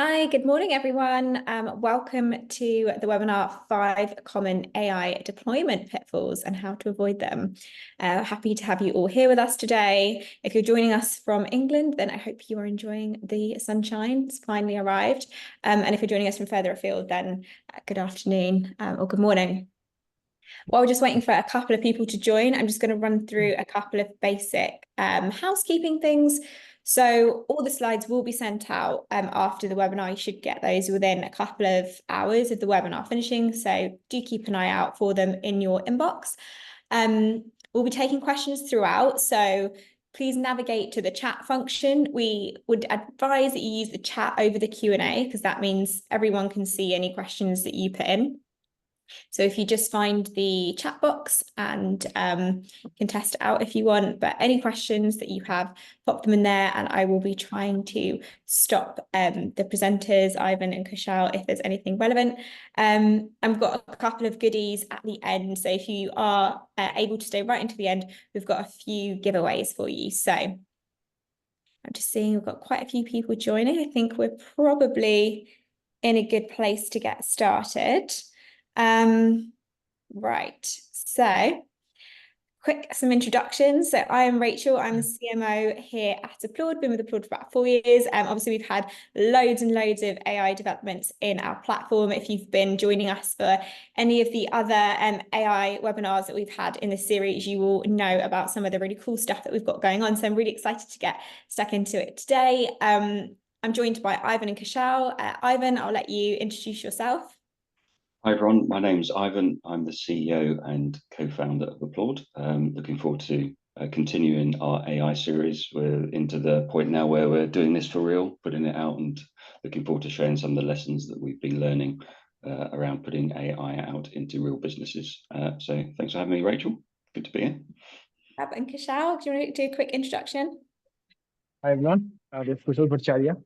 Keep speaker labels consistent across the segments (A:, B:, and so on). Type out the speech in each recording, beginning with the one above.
A: Hi, good morning, everyone. Welcome to the webinar, 5 Common AI Deployment Pitfalls and How to Avoid Them. Happy to have you all here with us today. If you're joining us from England, then I hope you are enjoying the sunshine. It's finally arrived. And if you're joining us from further afield, then good afternoon or good morning. While we're just waiting for a couple of people to join, I'm just going to run through a couple of basic housekeeping things. So all the slides will be sent out after the webinar. You should get those within a couple of hours of the webinar finishing. So do keep an eye out for them in your inbox. We'll be taking questions throughout. So please navigate to the chat function. We would advise that you use the chat over the Q&A because that means everyone can see any questions that you put in. So if you just find the chat box and can test it out if you want, but any questions that you have, pop them in there and I will be trying to stop the presenters, Ivan and Kushal, if there's anything relevant. I've got a couple of goodies at the end. So if you are able to stay right into the end, we've got a few giveaways for you. So I'm just seeing we've got quite a few people joining. I think we're probably in a good place to get started. Right, so some introductions. So I am Rachel, I'm the CMO here at Applaud, been with Applaud for about 4 years. Obviously we've had loads and loads of AI developments in our platform. If you've been joining us for any of the other AI webinars that we've had in the series, you will know about some of the really cool stuff that we've got going on. So I'm really excited to get stuck into it today. I'm joined by Ivan and Kushal. Ivan, I'll let you introduce yourself.
B: Hi everyone, my name's Ivan. I'm the CEO and co-founder of Applaud. Looking forward to continuing our AI series. We're into the point now where we're doing this for real, putting it out, and looking forward to sharing some of the lessons that we've been learning around putting AI out into real businesses. So thanks for having me, Rachel. Good to be here.
A: And Kushal, do you want to do a quick introduction?
C: Hi everyone, this is Kushal Bhattacharya.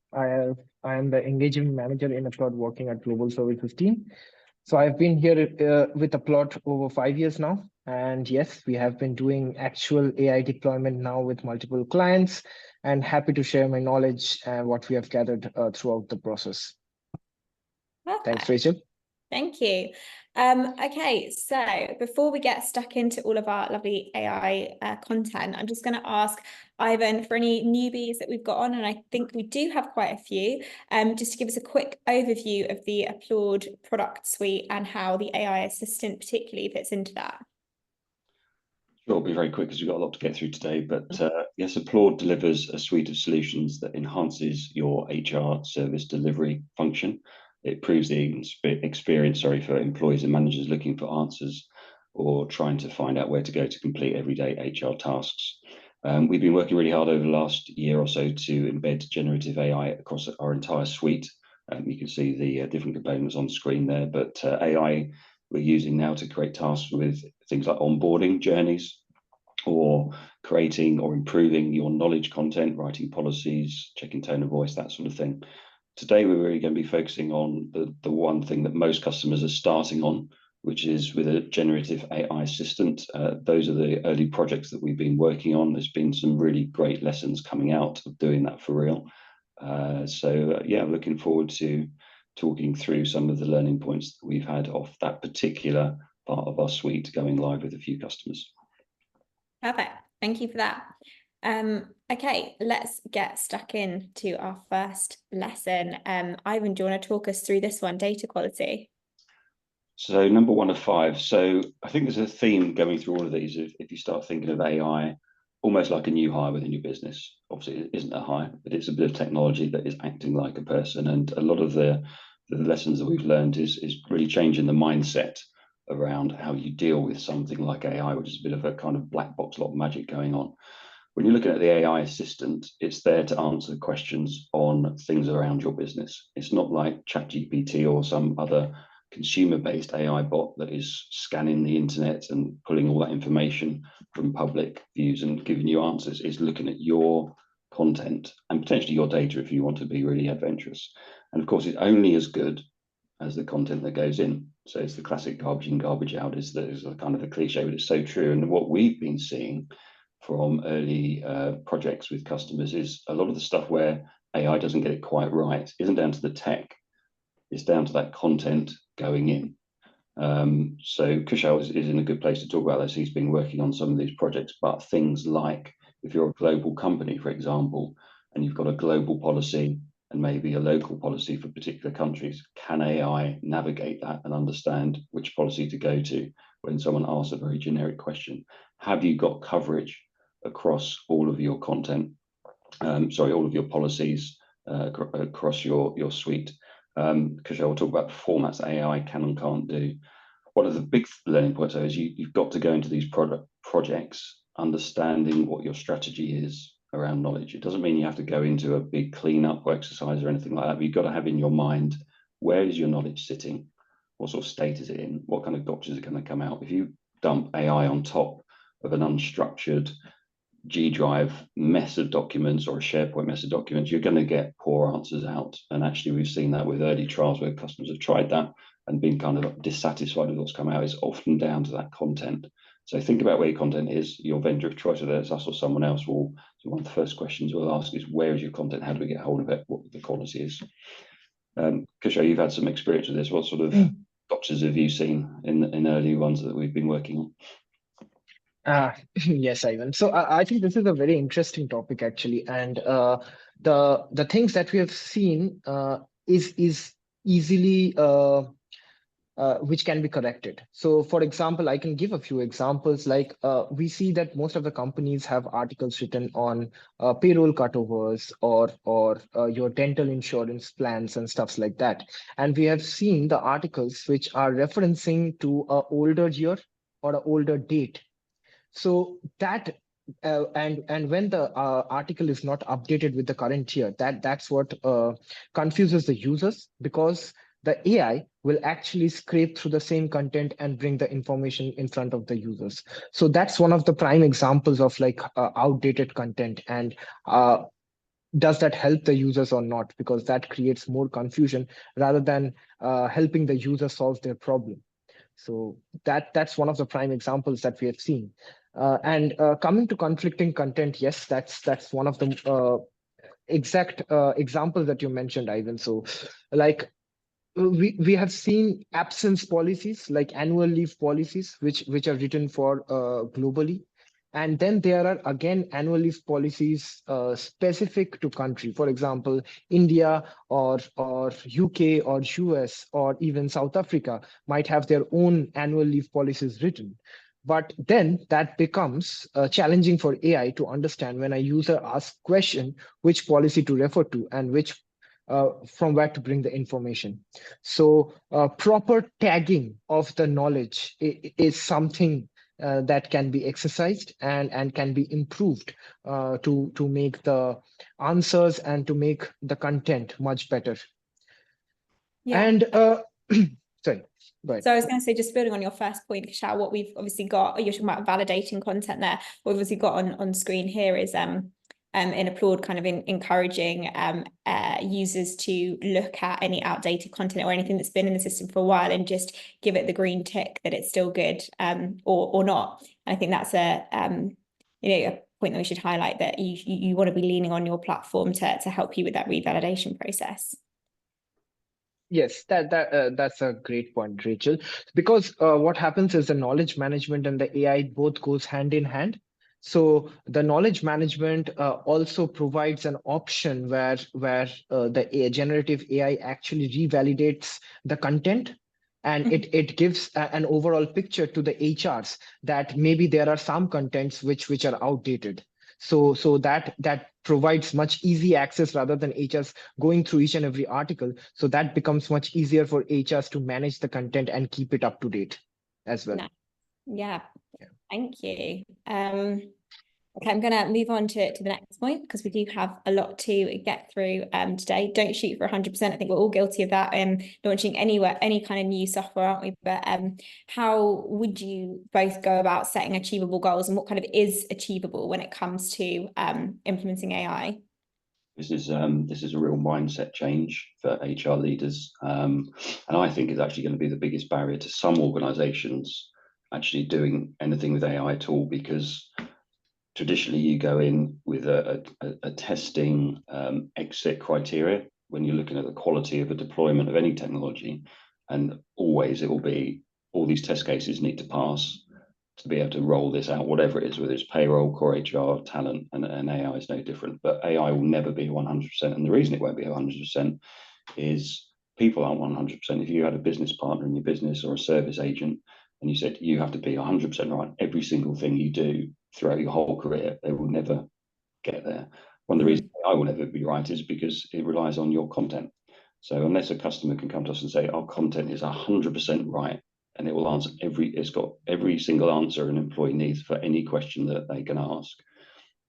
C: I am the engagement manager in Applaud working at Global Services team. So I've been here with Applaud over 5 years now. And yes, we have been doing actual AI deployment now with multiple clients, and happy to share my knowledge and what we have gathered throughout the process.
A: Perfect.
C: Thanks, Rachel.
A: Thank you. Okay, so before we get stuck into all of our lovely AI content, I'm just going to ask Ivan for any newbies that we've got on, and I think we do have quite a few, just to give us a quick overview of the Applaud product suite and how the AI assistant particularly fits into that.
B: Sure, I'll be very quick because we've got a lot to get through today. But yes, Applaud delivers a suite of solutions that enhances your HR service delivery function. It improves the experience, for employees and managers looking for answers or trying to find out where to go to complete everyday HR tasks. We've been working really hard over the last year or so to embed generative AI across our entire suite. You can see the different components on the screen there, but AI we're using now to create tasks with things like onboarding journeys or creating or improving your knowledge content, writing policies, checking tone of voice, that sort of thing. Today, we're really going to be focusing on the one thing that most customers are starting on, which is with a generative AI assistant. Those are the early projects that we've been working on. There's been some really great lessons coming out of doing that for real. Yeah, looking forward to talking through some of the learning points that we've had off that particular part of our suite going live with a few customers.
A: Perfect. Thank you for that. Okay, let's get stuck into our first lesson. Ivan, do you want to talk us through this one, data quality?
B: So number 1 of 5. So I think there's a theme going through all of these. If you start thinking of AI almost like a new hire within your business, obviously it isn't a hire, but it's a bit of technology that is acting like a person. And a lot of the lessons that we've learned is really changing the mindset around how you deal with something like AI, which is a bit of a kind of black box, lot of magic going on. When you're looking at the AI assistant, it's there to answer questions on things around your business. It's not like ChatGPT or some other consumer-based AI bot that is scanning the internet and pulling all that information from public views and giving you answers. It's looking at your content and potentially your data if you want to be really adventurous. And of course, it's only as good as the content that goes in. So it's the classic garbage in, garbage out is kind of the cliche, but it's so true. And what we've been seeing from early projects with customers is a lot of the stuff where AI doesn't get it quite right isn't down to the tech, it's down to that content going in. So Kushal is in a good place to talk about this. He's been working on some of these projects, but things like if you're a global company, for example, and you've got a global policy and maybe a local policy for particular countries, can AI navigate that and understand which policy to go to when someone asks a very generic question? Have you got coverage across all of your content? All of your policies across your suite? Because I will talk about formats AI can and can't do. One of the big learning points though is you've got to go into these projects understanding what your strategy is around knowledge. It doesn't mean you have to go into a big cleanup exercise or anything like that, but you've got to have in your mind, where is your knowledge sitting? What sort of state is it in? What kind of documents are going to come out? If you dump AI on top of an unstructured G Drive mess of documents or a SharePoint mess of documents, you're going to get poor answers out. And actually, we've seen that with early trials where customers have tried that and been kind of dissatisfied with what's come out. Is often down to that content. So think about where your content is. Your vendor of choice, whether it's us or someone else, will. So one of the first questions we'll ask is, where is your content? How do we get hold of it? What the quality is? Kusha, you've had some experience with this. What sort of doctors have you seen in early ones that we've been working on?
C: Yes, Ivan. So I think this is a very interesting topic actually, and the things that we have seen is easily which can be corrected. So, for example, I can give a few examples. Like we see that most of the companies have articles written on payroll cutovers or your dental insurance plans and stuffs like that. And we have seen the articles which are referencing to an older year or an older date. So that and when the article is not updated with the current year, that's what confuses the users, because the AI will actually scrape through the same content and bring the information in front of the users. So that's one of the prime examples of like outdated content. And does that help the users or not? Because that creates more confusion rather than helping the user solve their problem. So that's one of the prime examples that we have seen. And coming to conflicting content, yes, that's one of the exact examples that you mentioned, Ivan. So like we have seen absence policies, like annual leave policies, which are written for globally. And then there are again annual leave policies specific to country. For example, India or UK or US or even South Africa might have their own annual leave policies written. But then that becomes challenging for AI to understand when a user asks question, which policy to refer to and which from where to bring the information. So proper tagging of the knowledge is something that can be exercised and can be improved to make the answers and to make the content much better. Yeah. And sorry.
A: So I was going to say, just building on your first point, Kushal, what we've obviously got, you're talking about validating content there. What we've obviously got on screen here is in Applaud kind of encouraging users to look at any outdated content or anything that's been in the system for a while and just give it the green tick that it's still good or not. And I think that's a point that we should highlight, that you want to be leaning on your platform to help you with that revalidation process.
C: Yes, that's a great point, Rachel. Because what happens is the knowledge management and the AI both goes hand in hand. So the knowledge management also provides an option where the generative AI actually revalidates the content, and it gives an overall picture to the HRs that maybe there are some contents which are outdated. So that provides much easy access rather than HRs going through each and every article. So that becomes much easier for HRs to manage the content and keep it up to date as well.
A: Yeah. Thank you. Okay, I'm going to move on to the next point, because we do have a lot to get through today. Don't shoot for 100%. I think we're all guilty of that, launching any kind of new software, aren't we? But how would you both go about setting achievable goals, and what kind of is achievable when it comes to implementing AI?
B: This is a real mindset change for HR leaders, and I think is actually going to be the biggest barrier to some organisations actually doing anything with AI at all, because traditionally you go in with a testing exit criteria when you're looking at the quality of a deployment of any technology, and always it will be all these test cases need to pass to be able to roll this out, whatever it is, whether it's payroll, core HR, talent, and AI is no different. But AI will never be 100%. And the reason it won't be 100% is people aren't 100%. If you had a business partner in your business or a service agent, and you said you have to be 100% right every single thing you do throughout your whole career, they will never get there. One of the reasons AI will never be right is because it relies on your content. So unless a customer can come to us and say our content is 100% right, and it will answer it's got every single answer an employee needs for any question that they can ask,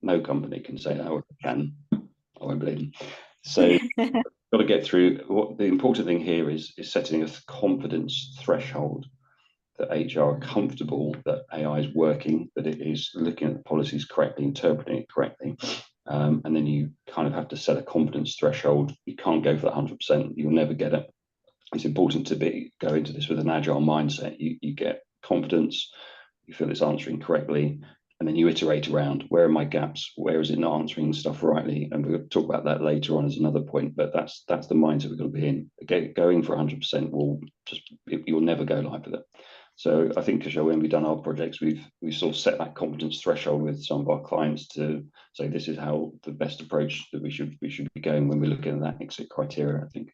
B: no company can say that, or can. I won't believe them. So got to get through. What the important thing here is setting a confidence threshold that HR are comfortable that AI is working, that it is looking at the policies correctly, interpreting it correctly. And then you kind of have to set a confidence threshold. You can't go for 100%. You'll never get it. It's important to go into this with an agile mindset. You get confidence, you feel it's answering correctly, and then you iterate around where are my gaps, where is it not answering stuff rightly, and we'll talk about that later on as another point. But that's the mindset we've got to be in. Going for 100% will you'll never go live with it. So I think, Kishore, when we've done our projects, we've sort of set that confidence threshold with some of our clients to say this is how the best approach that we should be going when we're looking at that exit criteria, I think.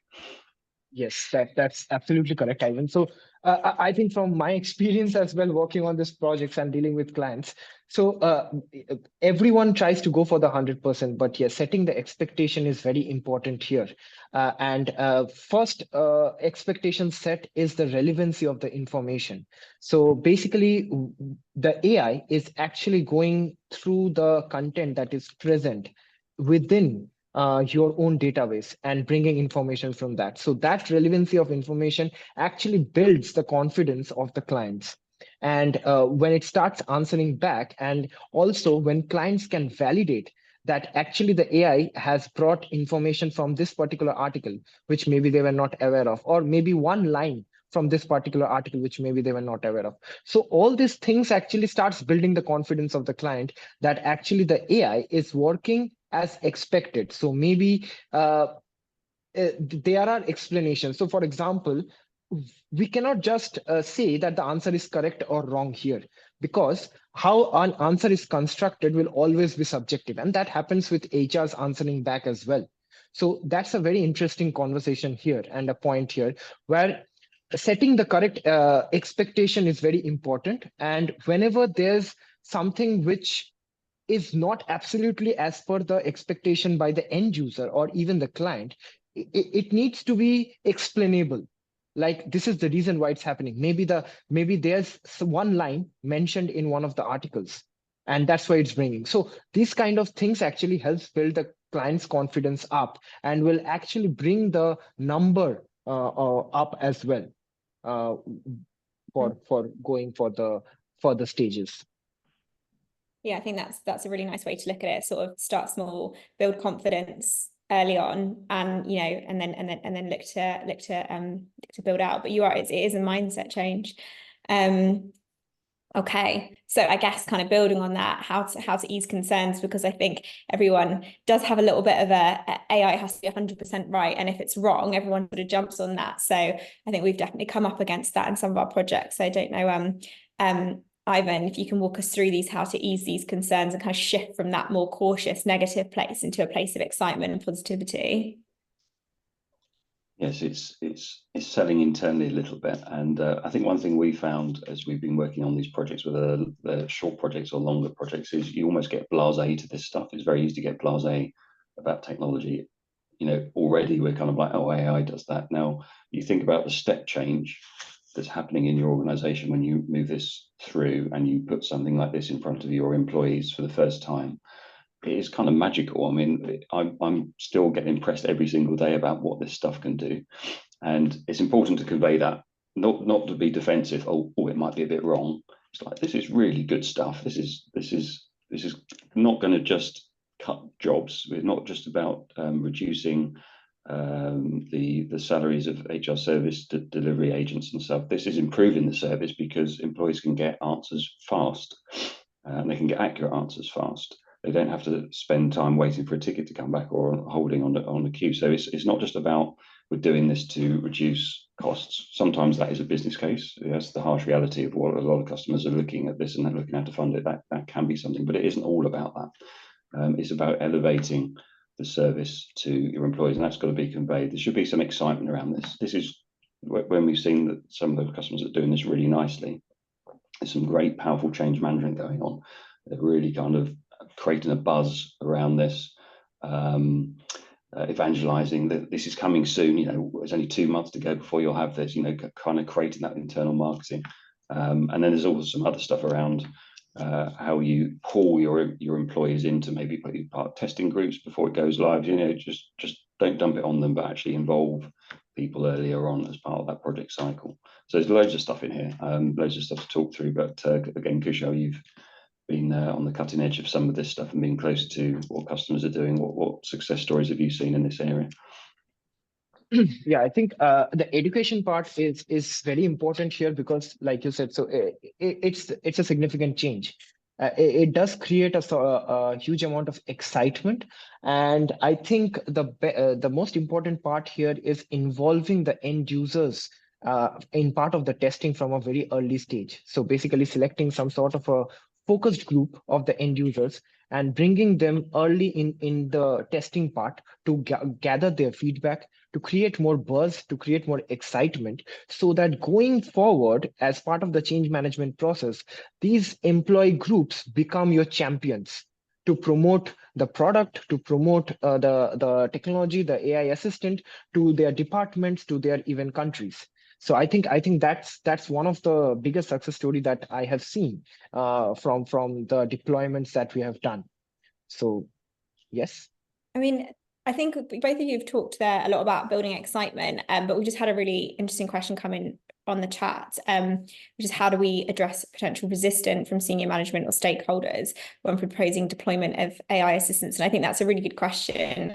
C: Yes, that's absolutely correct, Ivan. So I think from my experience as well, working on these projects and dealing with clients, so everyone tries to go for the 100%, but yes, setting the expectation is very important here. And first expectation set is the relevancy of the information. So basically, the AI is actually going through the content that is present within your own database and bringing information from that. So that relevancy of information actually builds the confidence of the clients. And when it starts answering back, and also when clients can validate that actually the AI has brought information from this particular article, which maybe they were not aware of, or maybe one line from this particular article, which maybe they were not aware of. So all these things actually starts building the confidence of the client that actually the AI is working as expected. So maybe there are explanations. So for example, we cannot just say that the answer is correct or wrong here, because how an answer is constructed will always be subjective. And that happens with HR's answering back as well. So that's a very interesting conversation here and a point here where setting the correct expectation is very important. And whenever there's something which is not absolutely as per the expectation by the end user or even the client, it needs to be explainable. Like, this is the reason why it's happening. Maybe there's one line mentioned in one of the articles, and that's why it's bringing. So these kind of things actually helps build the client's confidence up and will actually bring the number up as well for going for the stages.
A: Yeah, I think that's a really nice way to look at it. Sort of start small, build confidence early on, and and then look to build out. But you are, it is a mindset change. Okay, so I guess kind of building on that, how to ease concerns, because I think everyone does have a little bit of AI has to be 100% right, and if it's wrong, everyone sort of jumps on that. So I think we've definitely come up against that in some of our projects. So I don't know, Ivan, if you can walk us through how to ease these concerns and kind of shift from that more cautious, negative place into a place of excitement and positivity.
B: Yes, it's selling internally a little bit, and I think one thing we found as we've been working on these projects, whether they're short projects or longer projects, is you almost get blasé to this stuff. It's very easy to get blasé about technology. Already we're kind of like, oh, AI does that. Now you think about the step change that's happening in your organization when you move this through and you put something like this in front of your employees for the first time. It is kind of magical. I mean, I'm still getting impressed every single day about what this stuff can do, and it's important to convey that, not to be defensive. Oh, it might be a bit wrong. It's like, this is really good stuff. This is not going to just cut jobs. It's not just about reducing the salaries of HR service delivery agents and stuff. This is improving the service because employees can get answers fast. and they can get accurate answers fast. They don't have to spend time waiting for a ticket to come back or holding on the queue. So it's not just about we're doing this to reduce costs. Sometimes that is a business case. That's the harsh reality of what a lot of customers are looking at this and they're looking how to fund it. That can be something, but it isn't all about that. It's about elevating the service to your employees, and that's got to be conveyed. There should be some excitement around this. This is when we've seen that some of the customers are doing this really nicely. There's some great, powerful change management going on. They're really kind of creating a buzz around this, evangelizing that this is coming soon. You know, there's only 2 months to go before you'll have this. You know, kind of creating that internal marketing, and then there's also some other stuff around how you pull your employees into maybe part of testing groups before it goes live. You know, just don't dump it on them, but actually involve people earlier on as part of that project cycle. So there's loads of stuff in here, loads of stuff to talk through. But again, Kushal, you've been on the cutting edge of some of this stuff and being closer to what customers are doing. What success stories have you seen in this area?
C: Yeah, I think the education part is very important here because, like you said, so it's a significant change. It does create a huge amount of excitement, and I think the most important part here is involving the end users in part of the testing from a very early stage. So basically, selecting some sort of a focused group of the end users and bringing them early in the testing part to gather their feedback, to create more buzz, to create more excitement, so that going forward, as part of the change management process, these employee groups become your champions to promote the product, to promote the technology, the AI assistant to their departments, to their even countries. So I think that's one of the biggest success story that I have seen from the deployments that we have done. So yes.
A: I mean, I think both of you have talked there a lot about building excitement, but we just had a really interesting question come in on the chat, which is how do we address potential resistance from senior management or stakeholders when proposing deployment of AI assistants? And I think that's a really good question.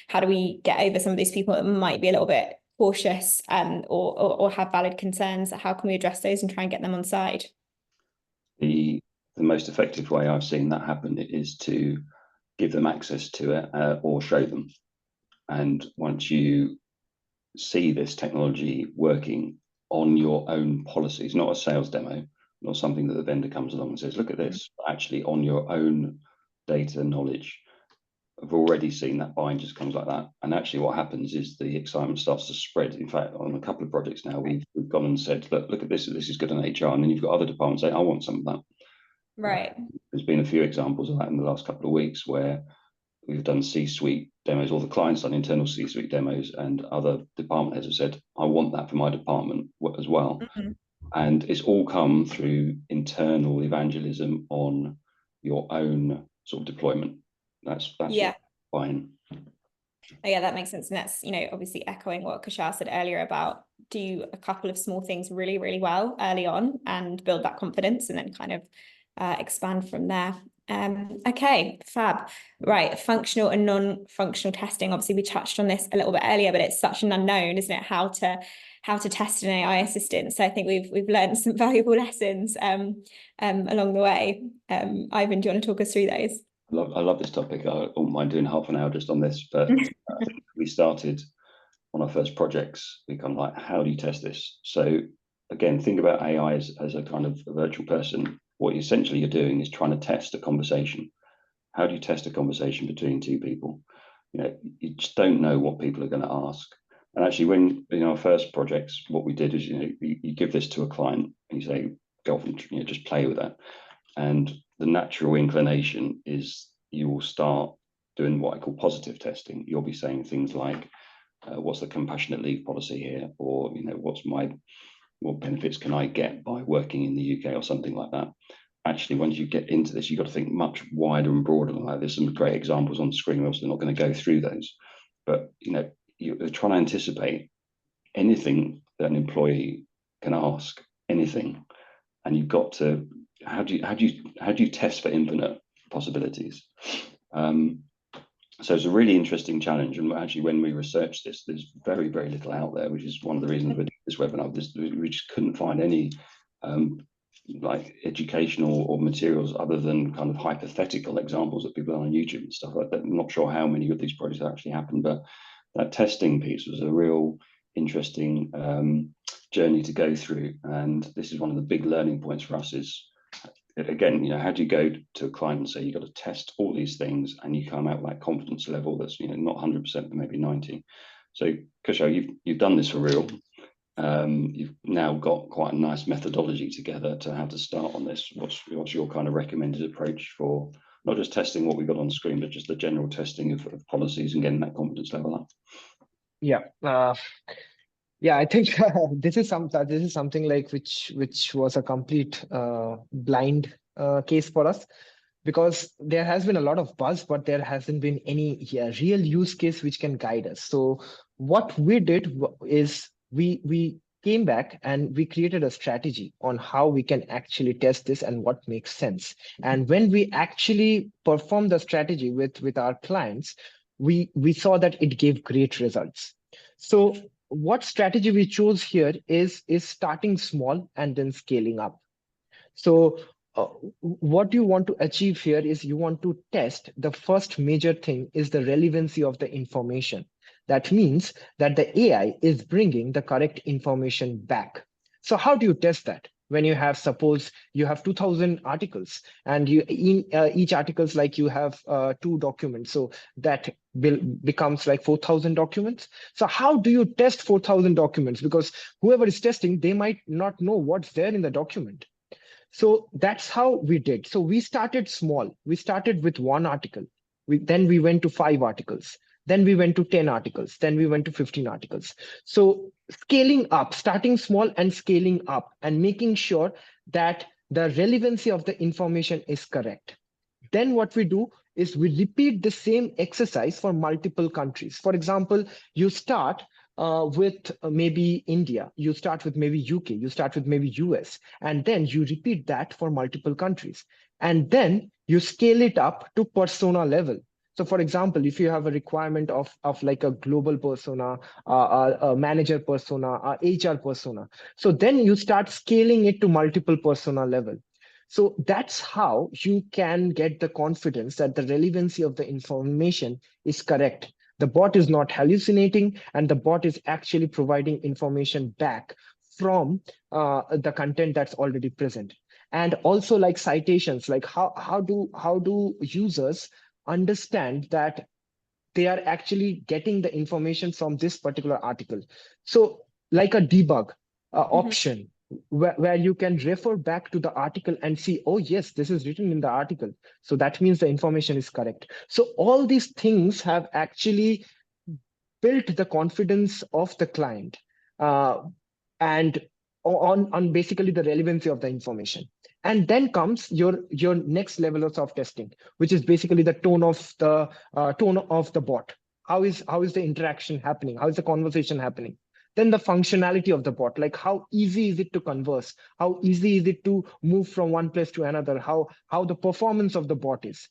A: How do we get over some of these people that might be a little bit cautious or have valid concerns? How can we address those and try and get them on side?
B: The most effective way I've seen that happen is to give them access to it or show them. And once you see this technology working on your own policies, not a sales demo, not something that the vendor comes along and says, look at this, but actually on your own data knowledge, I've already seen that buying just comes like that. And actually what happens is the excitement starts to spread. In fact, on a couple of projects now, we've gone and said, look at this, this is good in HR. And then you've got other departments saying, I want some of that.
A: Right.
B: There's been a few examples of that in the last couple of weeks where we've done C-suite demos, or the clients done internal C-suite demos, and other department heads have said, I want that for my department as well. Mm-hmm. And it's all come through internal evangelism on your own sort of deployment. That's
A: yeah,
B: fine.
A: Oh, yeah, that makes sense. And that's, you know, obviously echoing what Kushal said earlier about do a couple of small things really, really well early on and build that confidence and then kind of expand from there. Okay, fab. Right, functional and non-functional testing. Obviously, we touched on this a little bit earlier, but it's such an unknown, isn't it? How to test an AI assistant. So I think we've learned some valuable lessons along the way. Ivan, do you want to talk us through those?
B: I love this topic. I wouldn't mind doing half an hour just on this, but I think we started on our first projects. We kind of like, how do you test this? So again, think about AI as a kind of a virtual person. What essentially you're doing is trying to test a conversation. How do you test a conversation between two people? You know, you just don't know what people are going to ask. And actually, when in our first projects, what we did is, you know, you give this to a client and you say, go off and, you know, just play with that. And the natural inclination is you will start doing what I call positive testing. You'll be saying things like, what's the compassionate leave policy here? Or, you know, what benefits can I get by working in the UK or something like that? Actually, once you get into this, you've got to think much wider and broader than that. There's some great examples on the screen. We're obviously not going to go through those, but, you know, you're trying to anticipate anything that an employee can ask, anything. And you've got to, how do you test for infinite possibilities? So it's a really interesting challenge. And actually, when we researched this, there's very, very little out there, which is one of the reasons we're doing this webinar. We just couldn't find any like educational or materials other than kind of hypothetical examples that people are on YouTube and stuff like that. I'm not sure how many of these projects actually happen, but that testing piece was a real interesting journey to go through. And this is one of the big learning points for us is, again, how do you go to a client and say you've got to test all these things and you come out with that confidence level that's not 100% but maybe 90. So Kushal, you've done this for real. You've now got quite a nice methodology together to how to start on this. What's your kind of recommended approach for not just testing what we got on screen, but just the general testing of policies and getting that confidence level up?
C: Yeah. I think this is something like which was a complete blind case for us, because there has been a lot of buzz, but there hasn't been any real use case which can guide us. So what we did is we came back and we created a strategy on how we can actually test this and what makes sense. And when we actually performed the strategy with our clients, we saw that it gave great results. So what strategy we chose here is starting small and then scaling up. So what you want to achieve here is you want to test the first major thing is the relevancy of the information. That means that the AI is bringing the correct information back. So how do you test that? When you have, suppose you have 2000 articles and each articles like you have 2 documents. So that becomes like 4000 documents. So how do you test 4000 documents? Because whoever is testing, they might not know what's there in the document. So that's how we did. So we started small. We started with 1 article. Then we went to 5 articles. Then we went to 10 articles. Then we went to 15 articles. So scaling up, starting small and scaling up and making sure that the relevancy of the information is correct. Then what we do is we repeat the same exercise for multiple countries. For example, you start with maybe India, you start with maybe UK, you start with maybe US, and then you repeat that for multiple countries. And then you scale it up to persona level. So for example, if you have a requirement of like a global persona, a manager persona, a HR persona, so then you start scaling it to multiple persona level. So that's how you can get the confidence that the relevancy of the information is correct. The bot is not hallucinating, and the bot is actually providing information back from the content that's already present. And also like citations, like how do users understand that they are actually getting the information from this particular article? So like a debug option, where you can refer back to the article and see, oh yes, this is written in the article, so that means the information is correct. So all these things have actually built the confidence of the client and on basically the relevancy of the information. And then comes your next level of testing, which is basically the tone of the bot. How is the interaction happening? How is the conversation happening? Then the functionality of the bot, like how easy is it to converse? How easy is it to move from one place to another? How the performance of the bot is.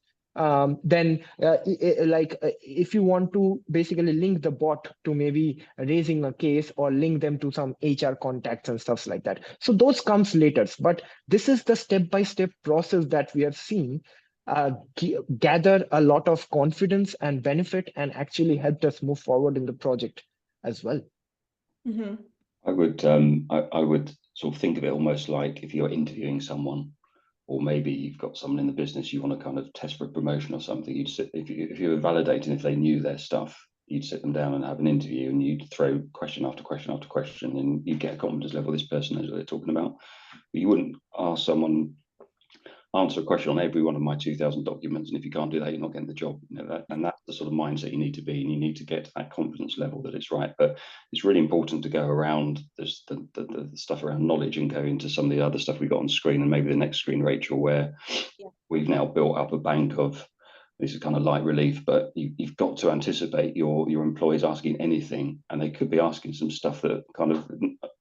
C: Then if you want to basically link the bot to maybe raising a case or link them to some HR contacts and stuff like that. So those comes later, but this is the step-by-step process that we have seen gather a lot of confidence and benefit and actually helped us move forward in the project as well.
A: Mm-hmm.
B: I would sort of think of it almost like if you're interviewing someone, or maybe you've got someone in the business you want to kind of test for a promotion or something. You'd sit, if you were validating if they knew their stuff, you'd sit them down and have an interview, and you'd throw question after question after question, and you'd get a confidence level. This person knows what they're talking about. But you wouldn't ask someone, answer a question on every one of my 2000 documents, and if you can't do that, you're not getting the job. And that's the sort of mindset you need to be, and you need to get to that confidence level that it's right. But it's really important to go around this, the stuff around knowledge, and go into some of the other stuff we got on screen, and maybe the next screen, Rachel, where we've now built up a bank of, this is kind of light relief, but you've got to anticipate your employees asking anything, and they could be asking some stuff that kind of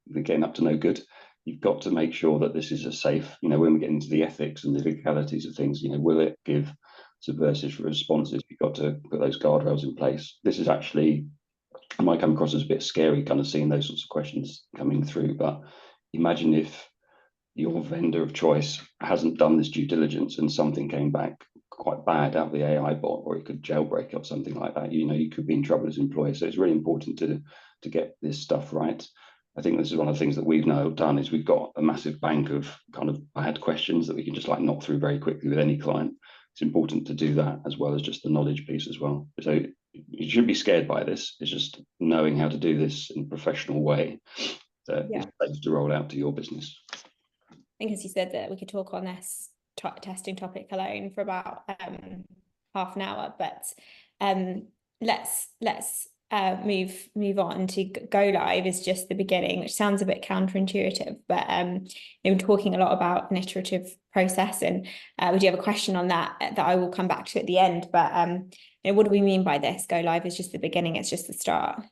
B: they're getting up to no good. You've got to make sure that this is a safe, when we get into the ethics and the legalities of things, will it give subversive responses? You've got to put those guardrails in place. This is actually, it might come across as a bit scary, kind of seeing those sorts of questions coming through, but imagine if your vendor of choice hasn't done this due diligence and something came back quite bad out of the AI bot, or it could jailbreak or something like that, you could be in trouble as an employer. So it's really important to get this stuff right. I think this is one of the things that we've now done, is we've got a massive bank of kind of bad questions that we can just like knock through very quickly with any client. It's important to do that, as well as just the knowledge piece as well. So you shouldn't be scared by this. It's just knowing how to do this in a professional way that is safe to roll out to your business.
A: I think, as you said, that we could talk on this testing topic alone for about half an hour, but let's move on to go live. Is just the beginning, which sounds a bit counterintuitive, but we're talking a lot about an iterative process, and we do have a question on that I will come back to at the end. But what do we mean by this? Go live is just the beginning, it's just the start.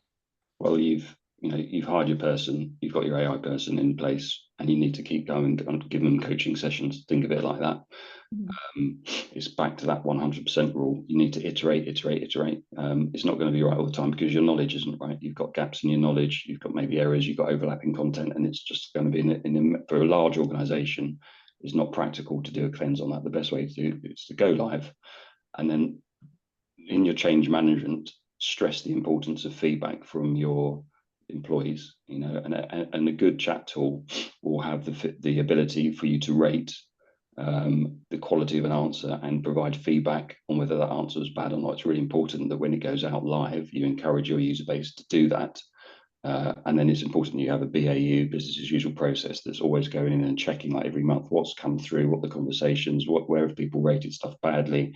B: Well, you've hired your person, you've got your AI person in place, and you need to keep going and give them coaching sessions. Think of it like that. It's back to that 100% rule. You need to iterate. It's not going to be right all the time because your knowledge isn't right. You've got gaps in your knowledge. You've got maybe errors. You've got overlapping content, and it's just going to be for a large organization. It's not practical to do a cleanse on that. The best way to do it is to go live, and then in your change management, stress the importance of feedback from your employees. And a good chat tool will have the ability for you to rate the quality of an answer and provide feedback on whether that answer is bad or not. It's really important that when it goes out live, you encourage your user base to do that. And then it's important you have a BAU, business as usual process that's always going in and checking like every month what's come through, what the conversations, where have people rated stuff badly,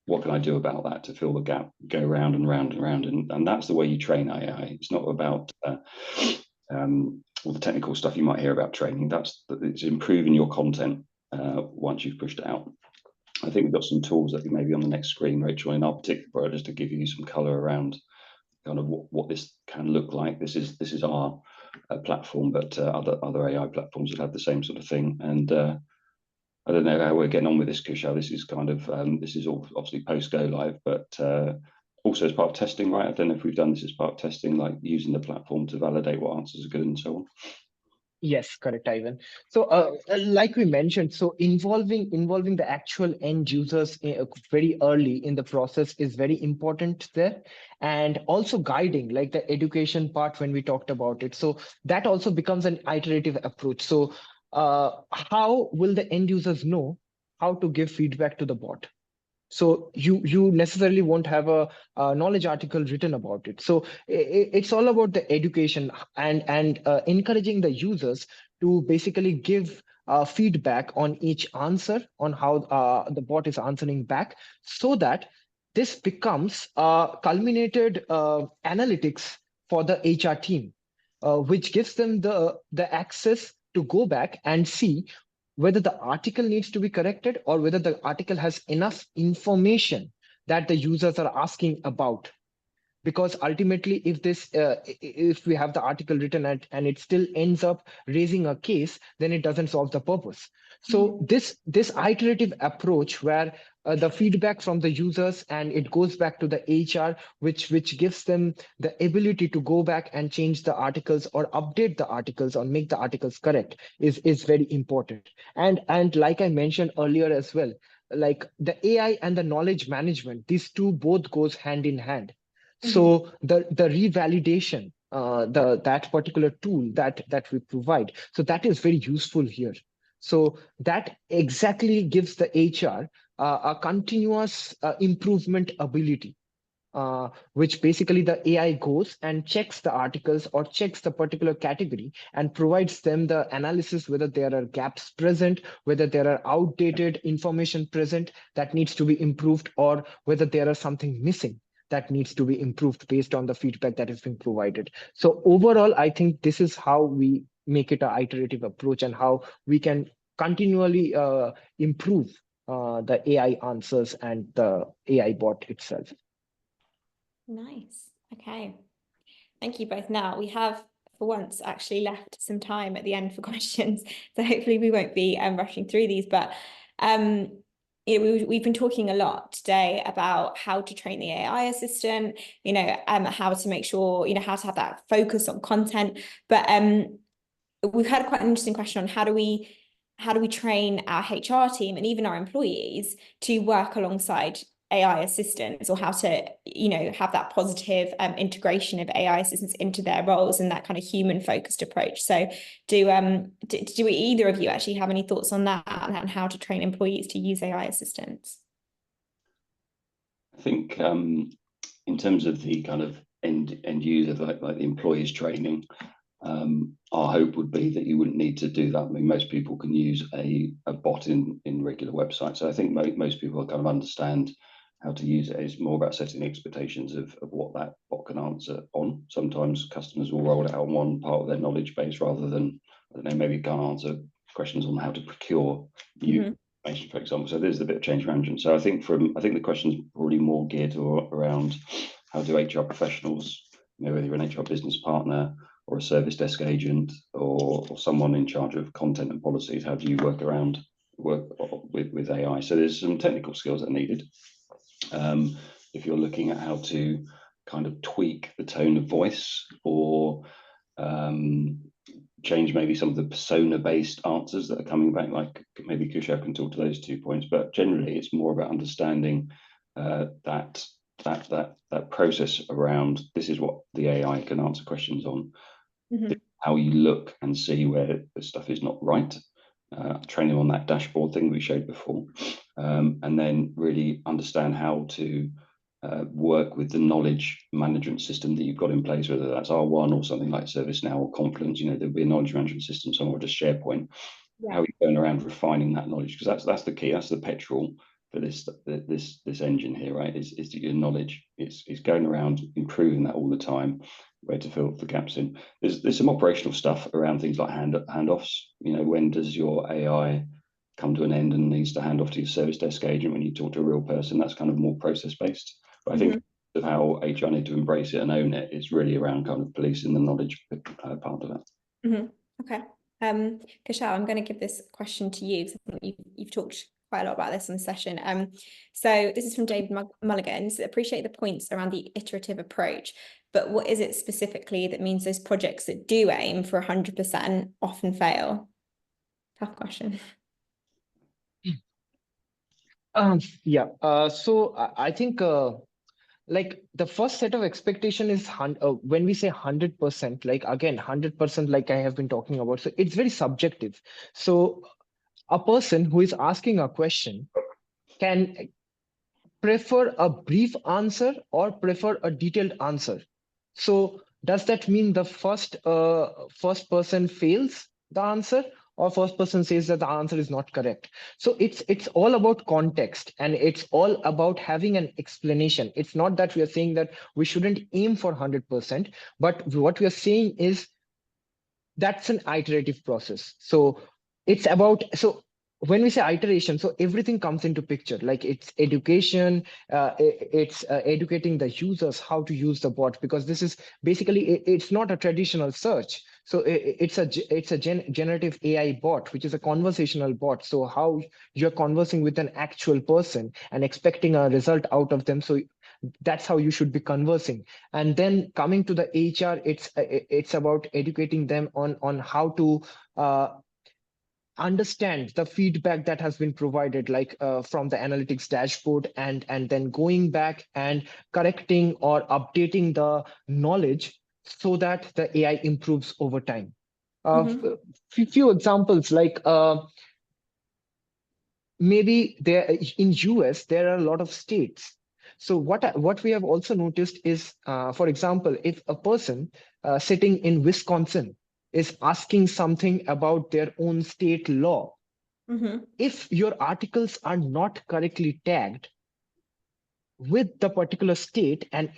B: what can I do about that to fill the gap, go round and round and round. And that's the way you train AI. It's not about all the technical stuff you might hear about training. It's improving your content once you've pushed it out. I think we've got some tools that may be on the next screen, Rachel, in our particular product, just to give you some color around kind of what this can look like. This is our platform, but other AI platforms will have the same sort of thing. And I don't know how we're getting on with this, Kushal. This is kind of this is all obviously post go live, but also as part of testing, right? I don't know if we've done this as part of testing, like using the platform to validate what answers are good and so on.
C: Yes, correct, Ivan. So like we mentioned, so involving the actual end users very early in the process is very important there. And also guiding, like the education part when we talked about it. So that also becomes an iterative approach. So how will the end users know how to give feedback to the bot? So you necessarily won't have a knowledge article written about it. So it's all about the education and encouraging the users to basically give feedback on each answer, on how the bot is answering back, so that this becomes culminated analytics for the HR team, which gives them the access to go back and see whether the article needs to be corrected or whether the article has enough information that the users are asking about. Because ultimately, if we have the article written and it still ends up raising a case, then it doesn't solve the purpose. So this iterative approach where the feedback from the users and it goes back to the HR, which gives them the ability to go back and change the articles or update the articles or make the articles correct is very important. And like I mentioned earlier as well, like the AI and the knowledge management, these two both goes hand in hand. So the revalidation, that particular tool that we provide, so that is very useful here. So that exactly gives the HR a continuous improvement ability, which basically the AI goes and checks the articles or checks the particular category and provides them the analysis, whether there are gaps present, whether there are outdated information present that needs to be improved, or whether there are something missing that needs to be improved based on the feedback that has been provided. So overall, I think this is how we make it an iterative approach and how we can continually improve the AI answers and the AI bot itself.
A: Nice. Okay. Thank you both. Now we have, for once, actually left some time at the end for questions. So hopefully we won't be rushing through these, but we've been talking a lot today about how to train the AI assistant, how to make sure, how to have that focus on content. But we've had quite an interesting question on how how do we train our HR team and even our employees to work alongside AI assistants, or how to, have that positive integration of AI assistants into their roles and that kind of human focused approach. So do either of you actually have any thoughts on that and how to train employees to use AI assistants?
B: I think in terms of the kind of end user, like the employees training, our hope would be that you wouldn't need to do that. I mean, most people can use a bot in regular websites. So I think most people kind of understand how to use it. It's more about setting the expectations of what that bot can answer on. Sometimes customers will roll it out on one part of their knowledge base rather than, I don't know, maybe can't answer questions on how to procure new information, for example. So there's a bit of change management. So I think the question's probably more geared around how do HR professionals, whether you're an HR business partner or a service desk agent or someone in charge of content and policies, how do you work with AI? So there's some technical skills that are needed. If you're looking at how to kind of tweak the tone of voice or change maybe some of the persona-based answers that are coming back, like maybe Kushav can talk to those 2 points, but generally it's more about understanding that process around this is what the AI can answer questions on, how you look and see where the stuff is not right, training on that dashboard thing we showed before, and then really understand how to work with the knowledge management system that you've got in place, whether that's R1 or something like ServiceNow or Confluence. There'll be a knowledge management system somewhere, just SharePoint. How are you going around refining that knowledge? Because that's the key, that's the petrol for this engine here, right? Is your knowledge. It's going around improving that all the time, where to fill the gaps in. There's some operational stuff around things like handoffs. When does your AI come to an end and needs to hand off to your service desk agent when you talk to a real person? That's kind of more process based. But I think of how HR need to embrace it and own it is really around kind of policing the knowledge part of it.
A: Okay. Kushal, I'm going to give this question to you because I think you've talked quite a lot about this in the session. So this is from David Mulligan. So appreciate the points around the iterative approach, but what is it specifically that means those projects that do aim for 100% often fail? Tough question.
C: So I think like the first set of expectation is when we say 100%, like again 100%, like I have been talking about, so it's very subjective. So a person who is asking a question can prefer a brief answer or prefer a detailed answer. So does that mean the first person fails the answer, or first person says that the answer is not correct? So it's all about context, and it's all about having an explanation. It's not that we are saying that we shouldn't aim for 100%, but what we are saying is that's an iterative process. So it's about, so when we say iteration, so everything comes into picture, like it's education, it's educating the users how to use the bot, because this is basically, it's not a traditional search. So it's a generative AI bot, which is a conversational bot. So how you're conversing with an actual person and expecting a result out of them. So that's how you should be conversing. And then coming to the HR, it's about educating them on how to understand the feedback that has been provided, like from the analytics dashboard, and then going back and correcting or updating the knowledge so that the AI improves over time. Few examples, like maybe there in US there are a lot of states. So what we have also noticed is, for example, if a person sitting in Wisconsin is asking something about their own state law, if your articles are not correctly tagged with the particular state, and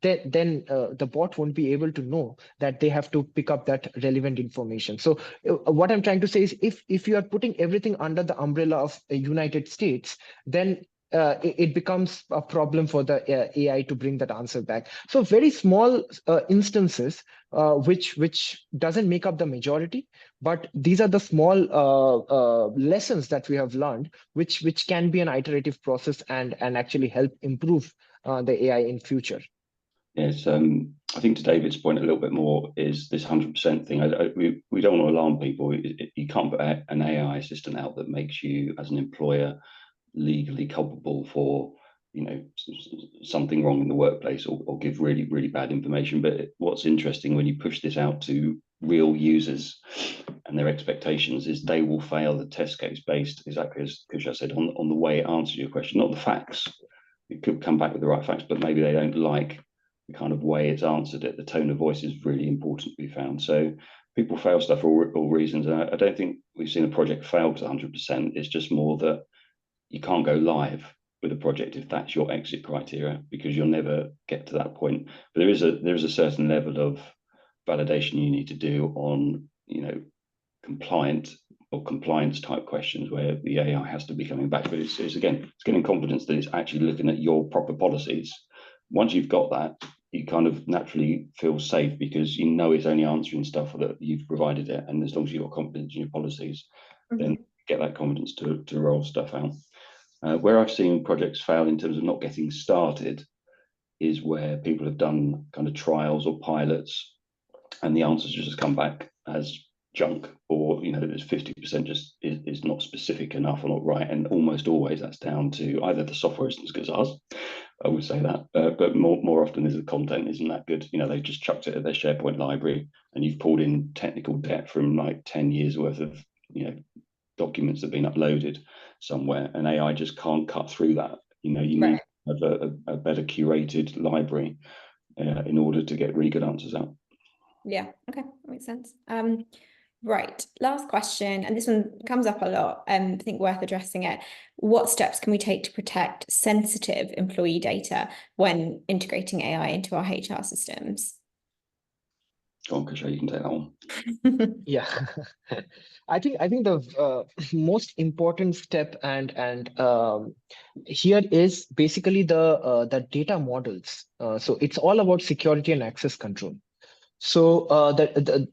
C: then the bot won't be able to know that they have to pick up that relevant information. So what I'm trying to say is, if you are putting everything under the umbrella of the United States, then it becomes a problem for the AI to bring that answer back. So very small instances, which doesn't make up the majority, but these are the small lessons that we have learned, which can be an iterative process and actually help improve the AI in future.
B: Yes, I think to David's point a little bit more is this 100% thing. We don't want to alarm people. You can't put an AI assistant out that makes you, as an employer, legally culpable for, you know, something wrong in the workplace, or give really, really bad information. But what's interesting when you push this out to real users and their expectations is they will fail the test case based, exactly as Kusha said, on the way it answers your question, not the facts. It could come back with the right facts, but maybe they don't like the kind of way it's answered it. The tone of voice is really important, we found. So people fail stuff for all reasons. And I don't think we've seen a project fail to 100%. It's just more that you can't go live with a project if that's your exit criteria, because you'll never get to that point. But there is a certain level of validation you need to do on, you know, compliance type questions where the AI has to be coming back. But it's again, it's getting confidence that it's actually looking at your proper policies. Once you've got that, you kind of naturally feel safe because you know it's only answering stuff that you've provided it. And as long as you've got confidence in your policies, then get that confidence to roll stuff out. Where I've seen projects fail in terms of not getting started is where people have done kind of trials or pilots and the answers just come back as junk, or, you know, there's 50% just is not specific enough or not right. And almost always that's down to either the software isn't as good as ours, I would say that, but more often is the content isn't that good. You know, they've just chucked it at their SharePoint library and you've pulled in technical debt from like 10 years worth of, you know, documents that have been uploaded somewhere, and AI just can't cut through that. You know, you need to have a better curated library in order to get really good answers out.
A: Yeah, okay, that makes sense. Right, last question, and this one comes up a lot, I think worth addressing it. What steps can we take to protect sensitive employee data when integrating AI into our HR systems?
B: Go on, Kusha, you can take that one.
C: Yeah, I think the most important step and here is basically the data models. So it's all about security and access control. So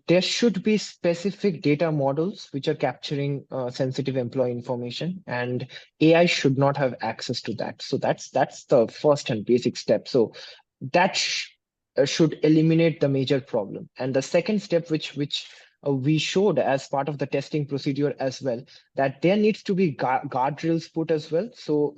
C: there should be specific data models which are capturing sensitive employee information, and AI should not have access to that. So that's the first and basic step. So that should eliminate the major problem. And the second step, which we showed as part of the testing procedure as well, that there needs to be guardrails put as well. So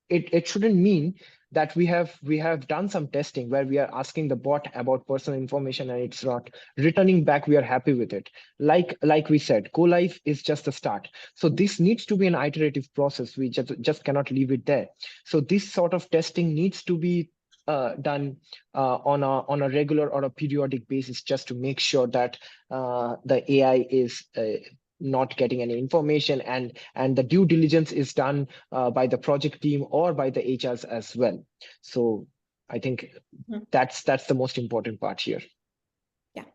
C: it shouldn't mean that we have done some testing where we are asking the bot about personal information and it's not returning back we are happy with it. Like we said, go live is just the start. So this needs to be an iterative process. We just cannot leave it there. So this sort of testing needs to be done on a regular or a periodic basis, just to make sure that the AI is not getting any information, and the due diligence is done by the project team or by the HRs as well. So I think that's the most important part here.
A: Yeah,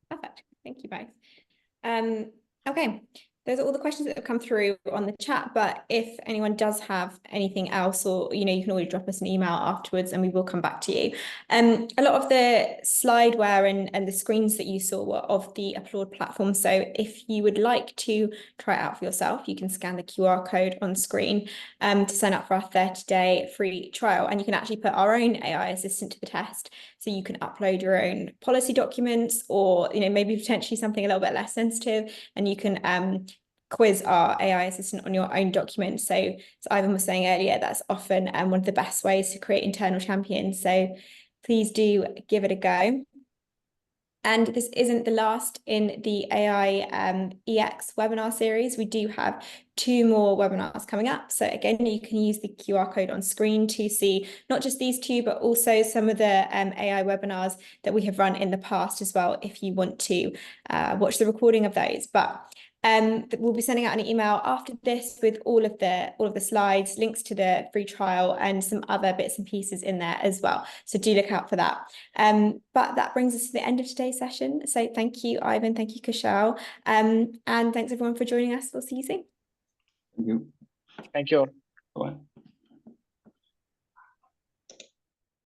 A: perfect. Thank you both. Okay, those are all the questions that have come through on the chat, but if anyone does have anything else, or, you know, you can always drop us an email afterwards and we will come back to you. A lot of the slideware and the screens that you saw were of the Applaud platform. So if you would like to try it out for yourself, you can scan the QR code on screen to sign up for our 30-day free trial. And you can actually put our own AI assistant to the test. So you can upload your own policy documents, or, you know, maybe potentially something a little bit less sensitive, and you can quiz our AI assistant on your own document. So as Ivan was saying earlier, that's often one of the best ways to create internal champions. So please do give it a go. And this isn't the last in the AI EX webinar series. We do have 2 more webinars coming up. So again, you can use the QR code on screen to see not just these 2, but also some of the AI webinars that we have run in the past as well, if you want to watch the recording of those. But we'll be sending out an email after this with all of the slides, links to the free trial, and some other bits and pieces in there as well. So do look out for that. But that brings us to the end of today's session. So thank you, Ivan. Thank you, Kushal. And thanks everyone for joining us. We'll see you soon.
B: Thank you.
C: Thank you.
B: Bye.